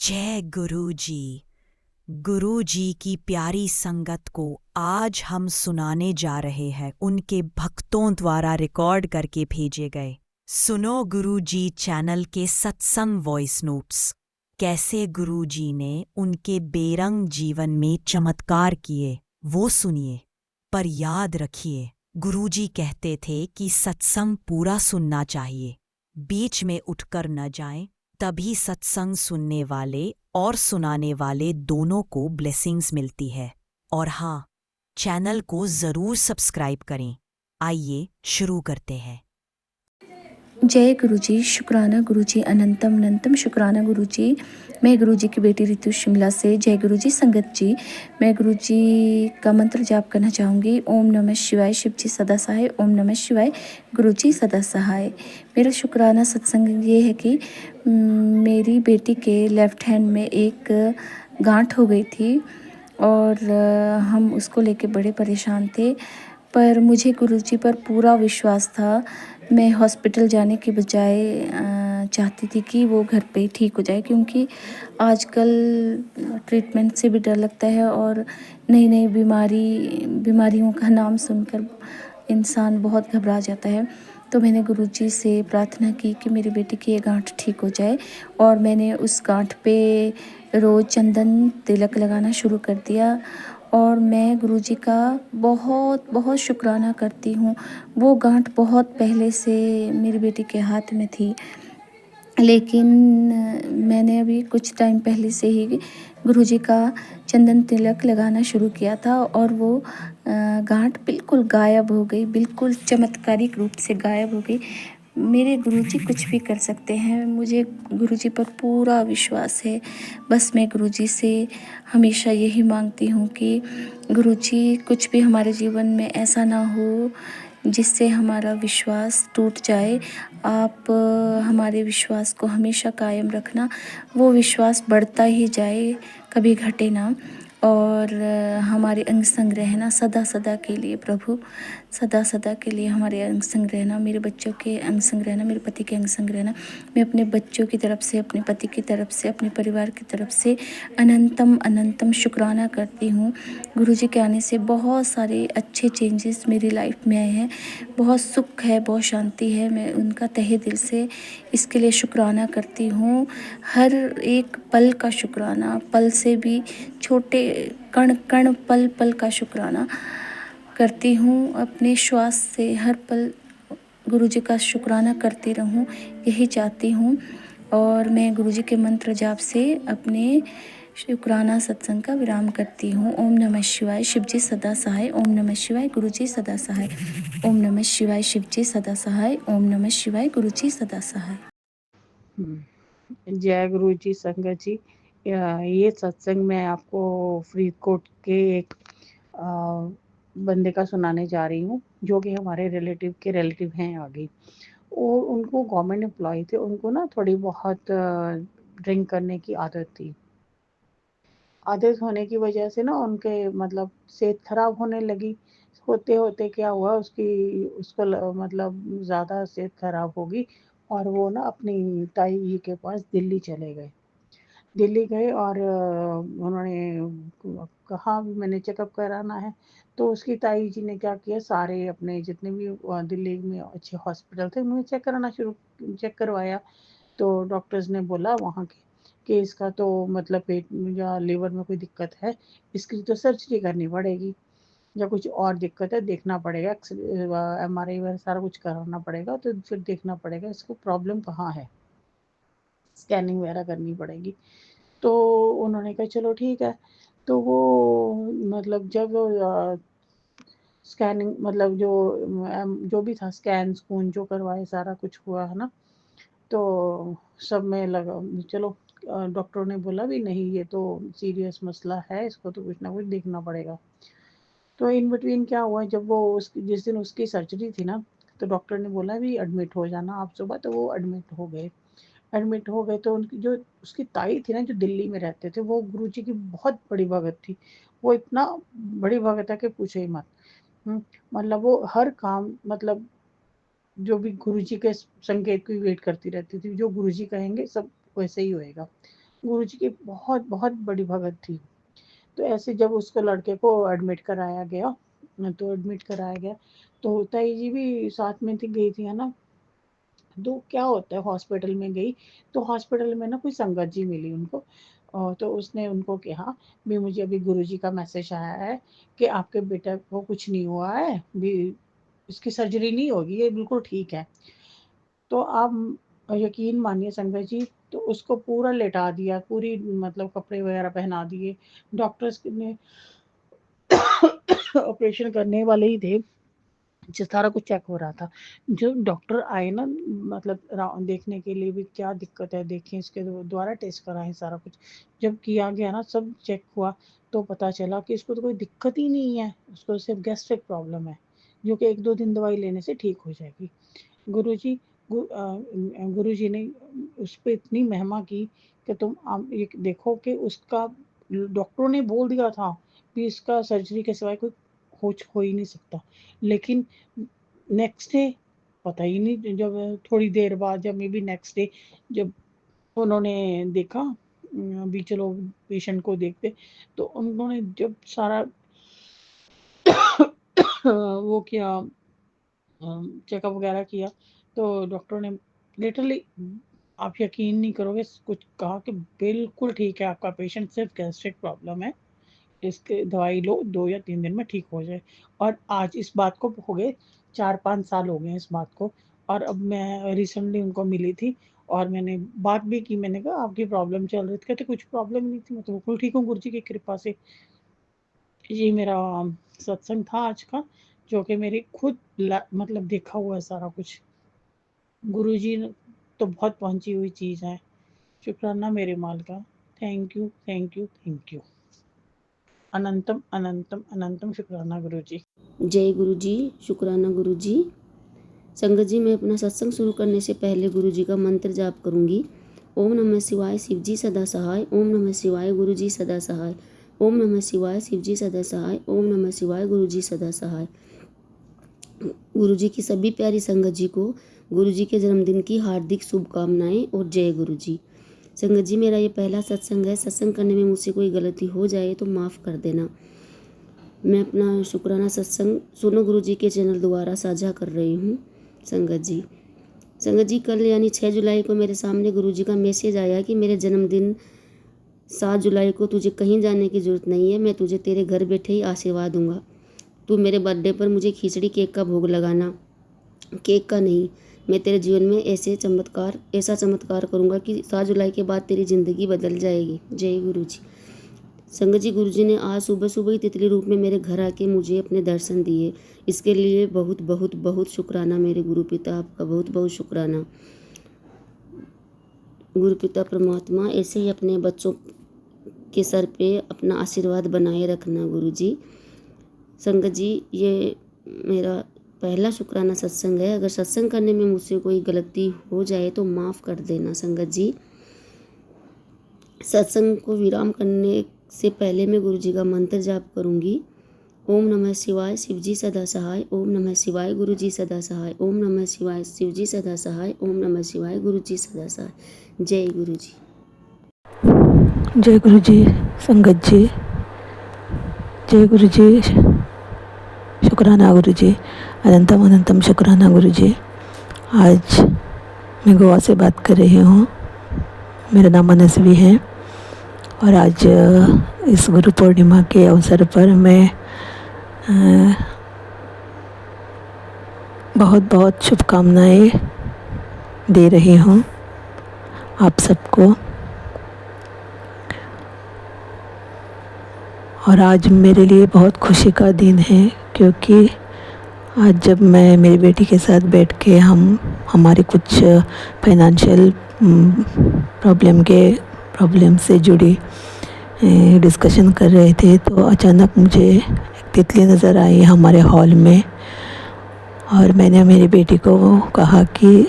जय गुरु जी। गुरु जी की प्यारी संगत को आज हम सुनाने जा रहे हैं उनके भक्तों द्वारा रिकॉर्ड करके भेजे गए सुनो गुरु जी चैनल के सत्संग वॉइस नोट्स। कैसे गुरु जी ने उनके बेरंग जीवन में चमत्कार किए वो सुनिए। पर याद रखिए, गुरु जी कहते थे कि सत्संग पूरा सुनना चाहिए, बीच में उठकर न जाएं, तभी सत्संग सुनने वाले और सुनाने वाले दोनों को ब्लेसिंग्स मिलती है। और हाँ, चैनल को ज़रूर सब्सक्राइब करें। आइए शुरू करते हैं। जय गुरुजी, शुक्राना गुरुजी, अनंतम अनंतम शुक्राना गुरुजी। मैं गुरुजी की बेटी रितु शिमला से। जय गुरुजी संगत जी, मैं गुरुजी का मंत्र जाप करना चाहूँगी। ओम नमः शिवाय, शिव जी सदा सहाय। ओम नमः शिवाय, गुरुजी सदा सहाय। मेरा शुक्राना सत्संग ये है कि मेरी बेटी के लेफ्ट हैंड में एक गांठ हो गई थी और हम उसको लेके बड़े परेशान थे, पर मुझे गुरुजी पर पूरा विश्वास था। मैं हॉस्पिटल जाने के बजाय चाहती थी कि वो घर पे ही ठीक हो जाए, क्योंकि आजकल ट्रीटमेंट से भी डर लगता है और नई नई बीमारियों का नाम सुनकर इंसान बहुत घबरा जाता है। तो मैंने गुरुजी से प्रार्थना की कि मेरी बेटी की ये गांठ ठीक हो जाए, और मैंने उस गांठ पे रोज़ चंदन तिलक लगाना शुरू कर दिया। और मैं गुरुजी का बहुत बहुत शुक्राना करती हूँ। वो गांठ बहुत पहले से मेरी बेटी के हाथ में थी, लेकिन मैंने अभी कुछ टाइम पहले से ही गुरुजी का चंदन तिलक लगाना शुरू किया था, और वो गांठ बिल्कुल गायब हो गई, बिल्कुल चमत्कारिक रूप से गायब हो गई। मेरे गुरुजी कुछ भी कर सकते हैं, मुझे गुरुजी पर पूरा विश्वास है। बस मैं गुरुजी से हमेशा यही मांगती हूँ कि गुरुजी कुछ भी हमारे जीवन में ऐसा ना हो जिससे हमारा विश्वास टूट जाए। आप हमारे विश्वास को हमेशा कायम रखना, वो विश्वास बढ़ता ही जाए, कभी घटे ना। और हमारे अंग संग रहना सदा सदा के लिए प्रभु, सदा सदा के लिए हमारे अंग संग रहना, मेरे बच्चों के अंग संग रहना, मेरे पति के अंग संग रहना। मैं अपने बच्चों की तरफ से, अपने पति की तरफ से, अपने परिवार की तरफ से अनंतम अनंतम शुक्राना करती हूँ। गुरुजी के आने से बहुत सारे अच्छे चेंजेस मेरी लाइफ में आए हैं, बहुत सुख है, बहुत शांति है। मैं उनका तहे दिल से इसके लिए शुक्राना करती हूँ। हर एक पल का शुक्राना, पल से भी छोटे कण कण पल पल का शुक्राना करती हूँ। अपने श्वास से हर पल गुरुजी का शुक्राना करती रहूँ, यही चाहती हूँ। और मैं गुरुजी के मंत्र जाप से अपने शुक्राना सत्संग का विराम करती हूँ। ओम नमः शिवाय, शिव जी सदा सहाय। ओम नमः शिवाय, गुरु जी सदा सहाय। ओम नमः शिवाय, शिव जी सदा सहाय। ओम नमः शिवाय, गुरु जी सदा सहाय। जय गुरु जी संगत जी। ये सत्संग मैं आपको फरीदकोट के एक बंदे का सुनाने जा रही हूँ, जो कि हमारे रिलेटिव हैं आगे। और उनको गवर्नमेंट एम्प्लॉय थे, उनको ना थोड़ी बहुत ड्रिंक करने की आदत थी। आदत होने की वजह से ना उनके मतलब सेहत खराब होने लगी। होते होते क्या हुआ, उसको मतलब ज़्यादा सेहत खराब होगी, और वो ना अपनी ताई जी के पास दिल्ली चले गए। दिल्ली गए और उन्होंने कहा भी मैंने चेकअप कराना है। तो उसकी ताई जी ने क्या किया, सारे अपने जितने भी दिल्ली में अच्छे हॉस्पिटल थे उनमें चेक करवाया। तो डॉक्टर्स ने बोला वहाँ के कि इसका तो मतलब पेट या लीवर में कोई दिक्कत है, इसकी तो सर्जरी करनी पड़ेगी, या कुछ और दिक्कत है देखना पड़ेगा, MRI वगैरह सारा कुछ कराना पड़ेगा, तो फिर देखना पड़ेगा इसको प्रॉब्लम कहाँ है, स्कैनिंग वगैरह करनी पड़ेगी। तो उन्होंने कहा चलो ठीक है। तो वो मतलब जब स्कैनिंग मतलब जो भी था, स्कैन जो करवाए सारा कुछ हुआ है ना, तो सब में लगा चलो। डॉक्टरों ने बोला भी नहीं, ये तो सीरियस मसला है, इसको तो कुछ ना कुछ देखना पड़ेगा। तो इन बिटवीन क्या हुआ, जब वो जिस दिन उसकी सर्जरी थी ना, तो डॉक्टर ने बोला भी एडमिट हो जाना आप सुबह। तो वो एडमिट हो गए। तो उनकी जो उसकी ताई थी ना, जो दिल्ली में रहते थे, वो गुरुजी की बहुत बड़ी भगत थी। वो इतना बड़ी भगत है कि पूछो ही मत। मतलब वो हर काम, मतलब जो भी गुरुजी के संकेत की वेट करती रहती थी, जो गुरुजी कहेंगे सब वैसे ही होएगा। गुरुजी की बहुत बहुत बड़ी भगत थी। तो ऐसे जब उसको लड़के को एडमिट कराया गया, तो ताई जी भी साथ में थी, गई थी, है ना। तो क्या होता है, हॉस्पिटल में गई, तो हॉस्पिटल में ना कोई संगत जी मिली उनको। तो उसने उनको कहा, भी मुझे अभी गुरुजी का मैसेज आया है कि आपके बेटा को कुछ नहीं हुआ है, भी इसकी सर्जरी नहीं होगी, ये बिल्कुल ठीक है। तो आप यकीन मानिए संगत जी, तो उसको पूरा लेटा दिया, पूरी मतलब कपड़े वगैरह पहना दिए। डॉक्टर्स ने ऑपरेशन करने वाले ही थे, जो सारा कुछ चेक हो रहा था। जो डॉक्टर आए ना, मतलब देखने के लिए भी क्या दिक्कत है, देखें, इसके द्वारा टेस्ट कराएं, सारा कुछ जब किया गया ना, सब चेक हुआ, तो पता चला कि इसको तो कोई दिक्कत ही नहीं है, उसको सिर्फ गैस्ट्रिक प्रॉब्लम है, जो कि 1-2 दिन दवाई लेने से ठीक हो जाएगी। गुरुजी गुरुजी ने उस पे इतनी महिमा की कि तुम ये देखो कि उसका, डॉक्टरों ने बोल दिया था कि इसका सर्जरी के सिवाय कोई हो ही नहीं सकता। लेकिन नेक्स्ट डे, पता ही नहीं, जब थोड़ी देर बाद, जब मे बी नेक्स्ट डे जब उन्होंने देखा, अभी चलो पेशेंट को देखते, तो उन्होंने जब सारा वो किया, चेकअप वगैरह किया, तो डॉक्टर ने लिटरली, आप यकीन नहीं करोगे, कुछ कहा कि बिल्कुल ठीक है आपका पेशेंट, सिर्फ गैस्ट्रिक प्रॉब्लम है, इसके दवाई लो, 2 या 3 दिन में ठीक हो जाए। और आज इस बात को हो गए 4-5 साल हो गए इस बात को। और अब मैं रिसेंटली उनको मिली थी, और मैंने बात भी की, मैंने कहा आपकी प्रॉब्लम चल रही थी, कहते कुछ प्रॉब्लम नहीं थी, मैं तो बिल्कुल ठीक हूँ गुरु जी की कृपा से। ये मेरा सत्संग था आज का, जो कि मेरी खुद मतलब देखा हुआ है सारा कुछ। गुरु जी तो बहुत पहुंची हुई चीज़ है। शुक्राना मेरे माल का। Thank you, thank you, thank you. अनंतम अनंतम अनंतम शुक्राना गुरु जी। जय गुरु जी, शुक्राना गुरु जी। संगत जी, मैं अपना सत्संग शुरू करने से पहले गुरु जी का मंत्र जाप करूंगी। ओम नमः शिवाय, शिव जी सदा सहाय। ओम नमः शिवाय, गुरु जी सदा सहाय। ओम नमः शिवाय, शिव जी सदा सहाय। ओम नमः शिवाय, गुरु जी सदा सहाय। गुरु जी की सभी प्यारी संगत जी को गुरु जी के जन्मदिन की हार्दिक शुभकामनाएं और जय गुरु जी। संगत जी, मेरा ये पहला सत्संग है। सत्संग करने में मुझसे कोई गलती हो जाए तो माफ़ कर देना। मैं अपना शुक्राना सत्संग सुनो गुरु जी के चैनल द्वारा साझा कर रही हूँ। संगत जी, कल यानी 6 जुलाई को मेरे सामने गुरु जी का मैसेज आया कि मेरे जन्मदिन 7 जुलाई को तुझे कहीं जाने की ज़रूरत नहीं है, मैं तुझे तेरे घर बैठे ही आशीर्वाद दूंगा। तू मेरे बर्थडे पर मुझे खिचड़ी केक का भोग लगाना, केक का नहीं। मैं तेरे जीवन में ऐसा चमत्कार करूँगा कि 7 जुलाई के बाद तेरी ज़िंदगी बदल जाएगी। जय गुरु जी। संगत जी, गुरु जी ने आज सुबह सुबह ही तितली रूप में मेरे घर आके मुझे अपने दर्शन दिए। इसके लिए बहुत बहुत बहुत शुक्राना मेरे गुरु पिता, आपका बहुत बहुत शुक्राना। गुरु पिता परमात्मा ऐसे ही अपने बच्चों के सर पे अपना आशीर्वाद बनाए रखना गुरु जी। संगत जी, ये मेरा पहला शुक्राना सत्संग है। अगर सत्संग करने में मुझसे कोई गलती हो जाए तो माफ़ कर देना संगत जी। सत्संग को विराम करने से पहले मैं गुरु जी का मंत्र जाप करूंगी। ओम नमः शिवाय, शिव जी सदा सहाय। ओम नमः शिवाय, गुरु जी सदा सहाय। ओम नमः शिवाय, शिव जी सदा सहाय। ओम नमः शिवाय, गुरु जी सदा सहाय। जय गुरु जी। जय गुरु जी। संगत जी, जय गुरु जी, शुक्राना गुरु जी, अनंतम अनंतम शुक्राना गुरु जी। आज मैं गोवा से बात कर रही हूँ। मेरा नाम मनस्वी है और आज इस गुरु पूर्णिमा के अवसर पर मैं बहुत बहुत शुभकामनाएं दे रही हूँ आप सबको। और आज मेरे लिए बहुत खुशी का दिन है, क्योंकि आज जब मैं मेरी बेटी के साथ बैठ के हमारे कुछ फाइनेंशियल प्रॉब्लम से जुड़ी डिस्कशन कर रहे थे, तो अचानक मुझे एक तितली नज़र आई हमारे हॉल में। और मैंने मेरी बेटी को कहा कि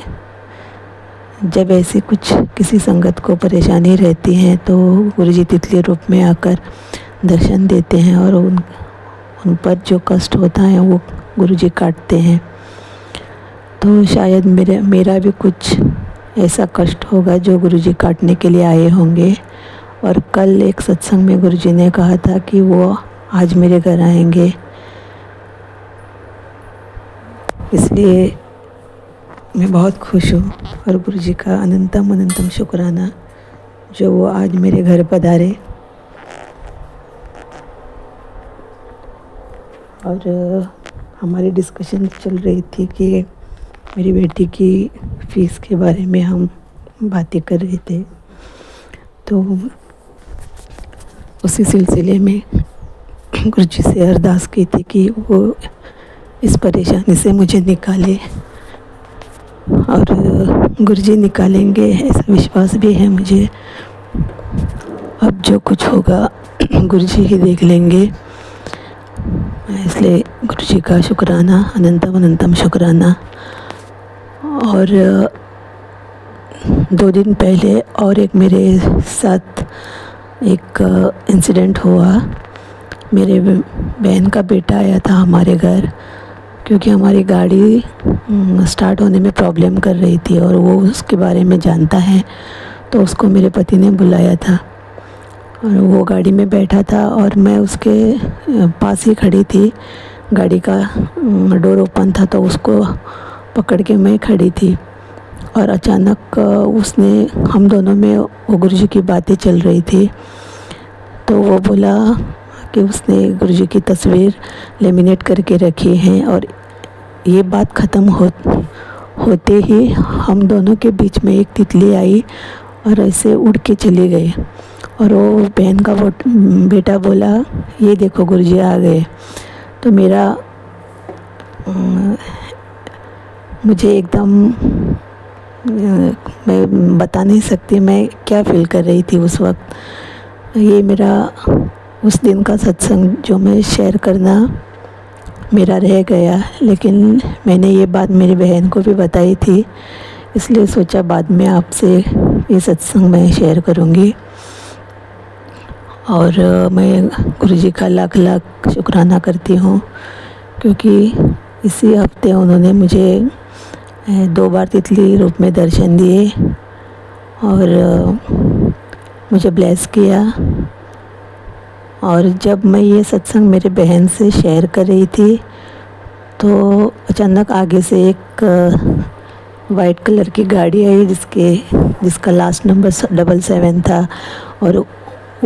जब ऐसी कुछ किसी संगत को परेशानी रहती है तो गुरुजी तितली रूप में आकर दर्शन देते हैं और उन पर जो कष्ट होता है वो गुरुजी काटते हैं। तो शायद मेरा भी कुछ ऐसा कष्ट होगा जो गुरुजी काटने के लिए आए होंगे। और कल एक सत्संग में गुरुजी ने कहा था कि वो आज मेरे घर आएंगे, इसलिए मैं बहुत खुश हूँ और गुरुजी का अनंतम अनंतम शुक्राना जो वो आज मेरे घर पधारे। और हमारी डिस्कशन चल रही थी कि मेरी बेटी की फ़ीस के बारे में हम बातें कर रहे थे, तो उसी सिलसिले में गुरुजी से अरदास की थी कि वो इस परेशानी से मुझे निकाले, और गुरुजी निकालेंगे ऐसा विश्वास भी है मुझे। अब जो कुछ होगा गुरुजी ही देख लेंगे, इसलिए गुरुजी का शुक्राना, अनंतम अनंतम शुक्राना। और 2 दिन पहले और एक मेरे साथ एक इंसिडेंट हुआ। मेरे बहन का बेटा आया था हमारे घर, क्योंकि हमारी गाड़ी स्टार्ट होने में प्रॉब्लम कर रही थी और वो उसके बारे में जानता है, तो उसको मेरे पति ने बुलाया था और वो गाड़ी में बैठा था और मैं उसके पास ही खड़ी थी। गाड़ी का डोर ओपन था तो उसको पकड़ के मैं खड़ी थी, और अचानक उसने, हम दोनों में वो गुरुजी की बातें चल रही थी, तो वो बोला कि उसने गुरुजी की तस्वीर लेमिनेट करके रखी है, और ये बात ख़त्म होते ही हम दोनों के बीच में एक तितली आई और ऐसे उड़ के चली गई। और वो बहन का वो बेटा बोला, ये देखो गुरुजी आ गए। तो मेरा मुझे एकदम मैं बता नहीं सकती मैं क्या फ़ील कर रही थी उस वक्त। ये मेरा उस दिन का सत्संग जो मैं शेयर करना मेरा रह गया, लेकिन मैंने ये बात मेरी बहन को भी बताई थी, इसलिए सोचा बाद में आपसे ये सत्संग मैं शेयर करूँगी। और मैं गुरुजी का लाख लाख शुक्राना करती हूँ, क्योंकि इसी हफ्ते उन्होंने मुझे 2 बार तितली रूप में दर्शन दिए और मुझे ब्लेस किया। और जब मैं ये सत्संग मेरे बहन से शेयर कर रही थी, तो अचानक आगे से एक वाइट कलर की गाड़ी आई जिसका लास्ट नंबर 77 था, और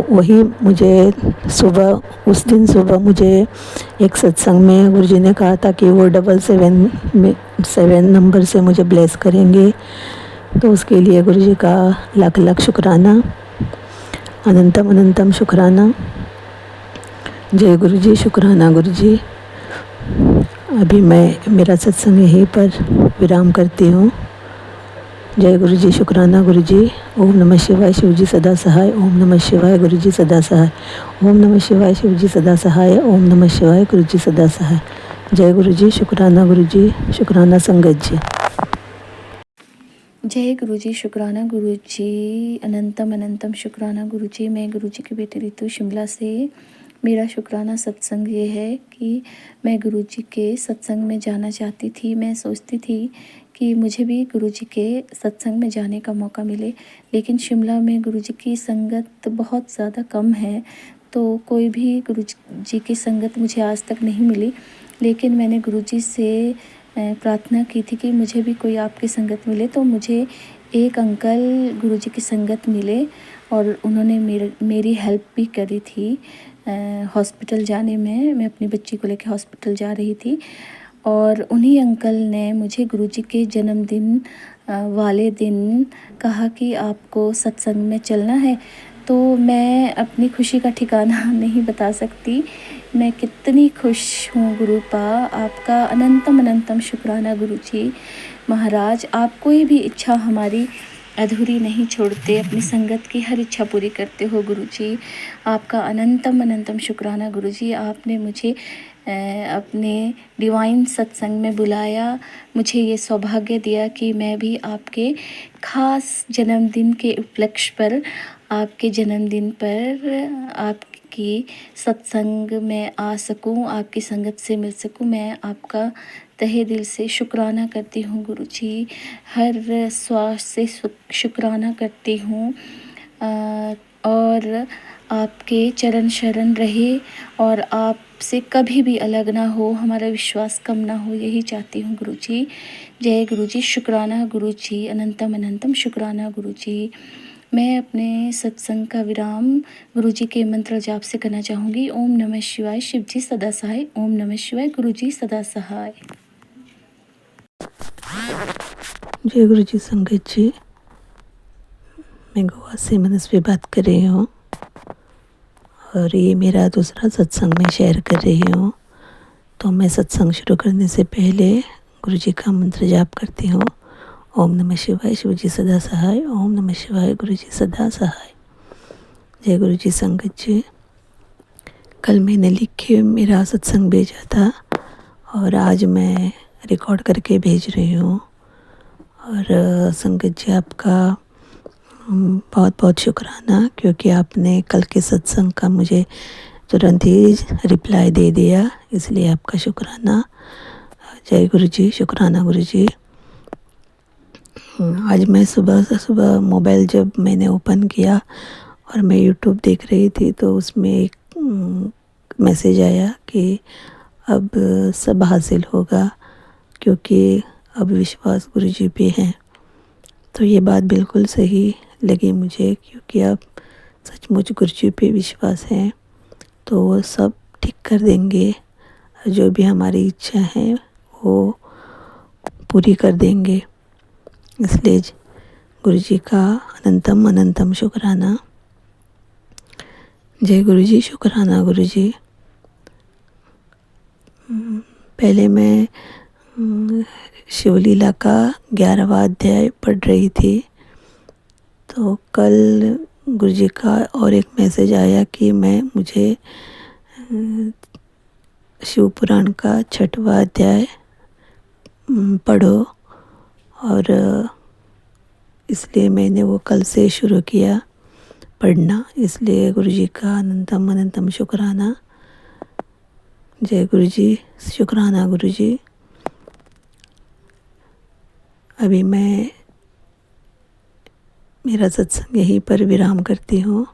वही मुझे सुबह, उस दिन सुबह मुझे एक सत्संग में गुरुजी ने कहा था कि वो 777 नंबर से मुझे ब्लेस करेंगे। तो उसके लिए गुरुजी का लाख लाख शुक्राना, अनंतम अनंतम शुक्राना। जय गुरुजी, शुक्राना गुरुजी। अभी मैं मेरा सत्संग यहीं पर विराम करती हूँ। जय गुरुजी, शुक्राना गुरुजी। ओम नमः शिवाय, शिवजी सदा सहाय। ओम नमः शिवाय, गुरुजी सदा सहाय। ओम नमः शिवाय, शिवजी सदा सहाय। ओम नमः शिवाय, गुरुजी सदा सहाय। जय गुरुजी, शुक्राना गुरुजी, शुक्राना संगत जी। जय गुरुजी, शुक्राना गुरुजी, अनंतम अनंतम शुक्राना गुरुजी। मैं गुरुजी की बेटी रितु शिमला से। मेरा शुक्राना सत्संग ये है कि मैं गुरुजी के सत्संग में जाना चाहती थी। मैं सोचती थी कि मुझे भी गुरुजी के सत्संग में जाने का मौका मिले, लेकिन शिमला में गुरुजी की संगत बहुत ज़्यादा कम है, तो कोई भी गुरुजी की संगत मुझे आज तक नहीं मिली। लेकिन मैंने गुरुजी से प्रार्थना की थी कि मुझे भी कोई आपकी संगत मिले, तो मुझे एक अंकल गुरुजी की संगत मिले और उन्होंने मेरी हेल्प भी करी थी हॉस्पिटल जाने में। मैं अपनी बच्ची को लेकर हॉस्पिटल जा रही थी, और उन्हीं अंकल ने मुझे गुरुजी के जन्मदिन वाले दिन कहा कि आपको सत्संग में चलना है। तो मैं अपनी खुशी का ठिकाना नहीं बता सकती, मैं कितनी खुश हूँ गुरुपा। आपका अनंतम अनंतम शुक्राना गुरुजी महाराज। आप कोई भी इच्छा हमारी अधूरी नहीं छोड़ते, अपनी संगत की हर इच्छा पूरी करते हो गुरुजी। आपका अनंतम अनंतम शुक्राना गुरुजी। आपने मुझे अपने डिवाइन सत्संग में बुलाया, मुझे ये सौभाग्य दिया कि मैं भी आपके ख़ास जन्मदिन के उपलक्ष्य पर, आपके जन्मदिन पर आपकी सत्संग में आ सकूं, आपकी संगत से मिल सकूं। मैं आपका तहे दिल से शुक्राना करती हूँ गुरुजी, हर श्वास से शुक्राना करती हूँ। और आपके चरण शरण रहे और आपसे कभी भी अलग ना हो, हमारा विश्वास कम ना हो, यही चाहती हूँ गुरुजी। जय गुरुजी। शुक्राना गुरुजी, अनंतम अनंतम शुक्राना गुरुजी। मैं अपने सत्संग का विराम गुरुजी के मंत्र जाप से करना चाहूँगी। ओम नमः शिवाय, शिवजी सदा सहाय। ओम नमः शिवाय, गुरुजी सदा सहाय। जय गुरु जी संगत जी, मैं गोवा से मनस्वी बात कर रही हूँ और ये मेरा दूसरा सत्संग मैं शेयर कर रही हूँ। तो मैं सत्संग शुरू करने से पहले गुरु जी का मंत्र जाप करती हूँ। ओम नमः शिवाय, शिव जी सदा सहाय। ओम नमः शिवाय, गुरु जी सदा सहाय। जय गुरु जी संगत जी, कल मैंने लिख के मेरा सत्संग भेजा था और आज मैं रिकॉर्ड करके भेज रही हूँ। और संगत जी आपका बहुत बहुत शुक्राना, क्योंकि आपने कल के सत्संग का मुझे तुरंत ही रिप्लाई दे दिया, इसलिए आपका शुक्राना। जय गुरु जी, शुक्राना गुरु जी। आज मैं सुबह मोबाइल जब मैंने ओपन किया और मैं यूट्यूब देख रही थी तो उसमें एक मैसेज आया कि अब सब हासिल होगा, क्योंकि अब विश्वास गुरु जी पे है। तो ये बात बिल्कुल सही लगी मुझे, क्योंकि अब सचमुच गुरु जी पे विश्वास है तो वो सब ठीक कर देंगे। जो भी हमारी इच्छा है वो पूरी कर देंगे। इसलिए गुरु जी का अनंतम अनंतम शुक्राना। जय गुरु जी, शुक्राना गुरु जी। पहले मैं शिवलीला का 11वां अध्याय पढ़ रही थी, तो कल गुरु जी का और एक मैसेज आया कि मुझे शिव पुराण का 6वां अध्याय पढ़ो, और इसलिए मैंने वो कल से शुरू किया पढ़ना। इसलिए गुरु जी का अनंतम अनंतम शुक्राना। जय गुरु जी, शुक्राना गुरु जी। अभी मैं मेरा सत्संग यहीं पर विराम करती हूँ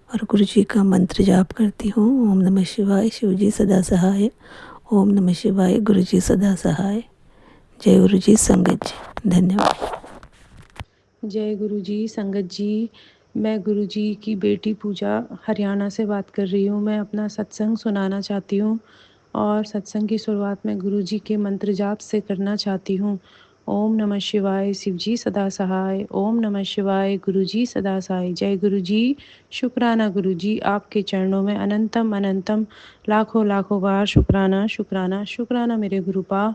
और गुरु जी का मंत्र जाप करती हूँ। ओम नमः शिवाय, शिव जी सदा सहाय। ओम नमः शिवाय, गुरु जी सदा सहाय। जय गुरु जी संगत जी, धन्यवाद। जय गुरु जी संगत जी, मैं गुरु जी की बेटी पूजा हरियाणा से बात कर रही हूँ। मैं अपना सत्संग सुनाना चाहती हूँ और सत्संग की शुरुआत मैं गुरु जी के मंत्र जाप से करना चाहती हूँ। ओम नमः शिवाय, शिव जी सदा सहाय। ओम नमः शिवाय, गुरु जी सदा सहाय। जय गुरु जी, शुक्राना गुरु जी। आपके चरणों में अनंतम अनंतम लाखों लाखों बार शुक्राना शुक्राना शुक्राना मेरे गुरुपा।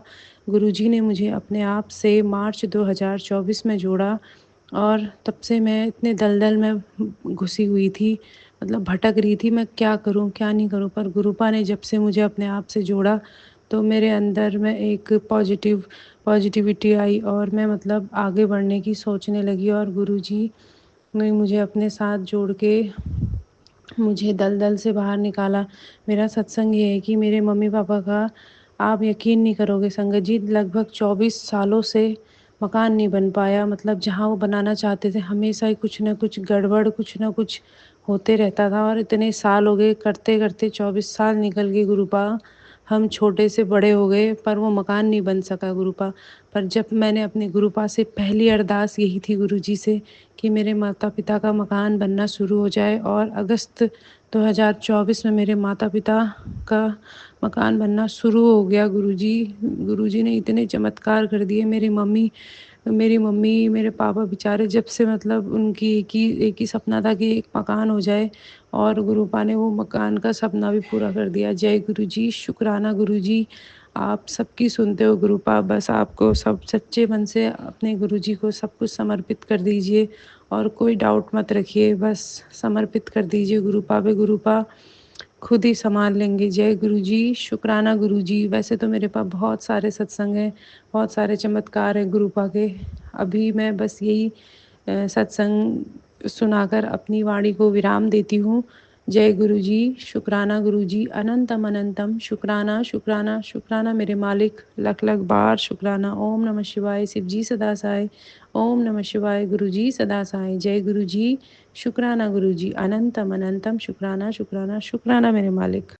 गुरु जी ने मुझे अपने आप से मार्च 2024 में जोड़ा और तब से मैं इतने दलदल में घुसी हुई थी, मतलब भटक रही थी, मैं क्या करूं क्या नहीं करूं। पर गुरुपा ने जब से मुझे अपने आप से जोड़ा तो मेरे अंदर में एक पॉजिटिविटी आई और मैं मतलब आगे बढ़ने की सोचने लगी। और गुरुजी ने मुझे अपने साथ जोड़ के मुझे दलदल से बाहर निकाला। मेरा सत्संग ये है कि मेरे मम्मी पापा का, आप यकीन नहीं करोगे संगत जी, लगभग 24 सालों से मकान नहीं बन पाया। मतलब जहाँ वो बनाना चाहते थे हमेशा ही कुछ ना कुछ गड़बड़, कुछ ना कुछ होते रहता था। और इतने साल हो गए, करते करते 24 साल निकल गए गुरुपा, हम छोटे से बड़े हो गए पर वो मकान नहीं बन सका गुरुपा। पर जब मैंने अपने गुरुपा से पहली अरदास यही थी गुरुजी से कि मेरे माता पिता का मकान बनना शुरू हो जाए, और अगस्त 2024 में मेरे माता पिता का मकान बनना शुरू हो गया। गुरुजी ने इतने चमत्कार कर दिए। मेरी मम्मी मेरे पापा बेचारे जब से, मतलब उनकी एक ही सपना था कि एक मकान हो जाए, और गुरुपा ने वो मकान का सपना भी पूरा कर दिया। जय गुरु जी, शुक्राना गुरु जी। आप सबकी सुनते हो गुरुपा, बस आपको सब सच्चे मन से अपने गुरु जी को सब कुछ समर्पित कर दीजिए और कोई डाउट मत रखिए, बस समर्पित कर दीजिए गुरुपा पे। गुरुपा खुद ही संभाल लेंगे। जय गुरु जी, शुक्राना गुरु जी। वैसे तो मेरे पास बहुत सारे सत्संग हैं, बहुत सारे चमत्कार हैं गुरुपा के। अभी मैं बस यही सत्संग सुनाकर अपनी वाणी को विराम देती हूँ। जय गुरु जी, शुक्राना गुरु जी, अनंतम अनंतम शुक्राना शुक्राना शुक्राना मेरे मालिक, लख लख बार शुक्राना। ओम नमः शिवाय, शिव जी सदा सहाय। ओम नमः शिवाय, गुरु जी सदा सहाय। जय गुरु जी, शुक्राना गुरु जी, अनंतम अनंतम शुक्राना शुक्राना शुक्राना मेरे मालिक।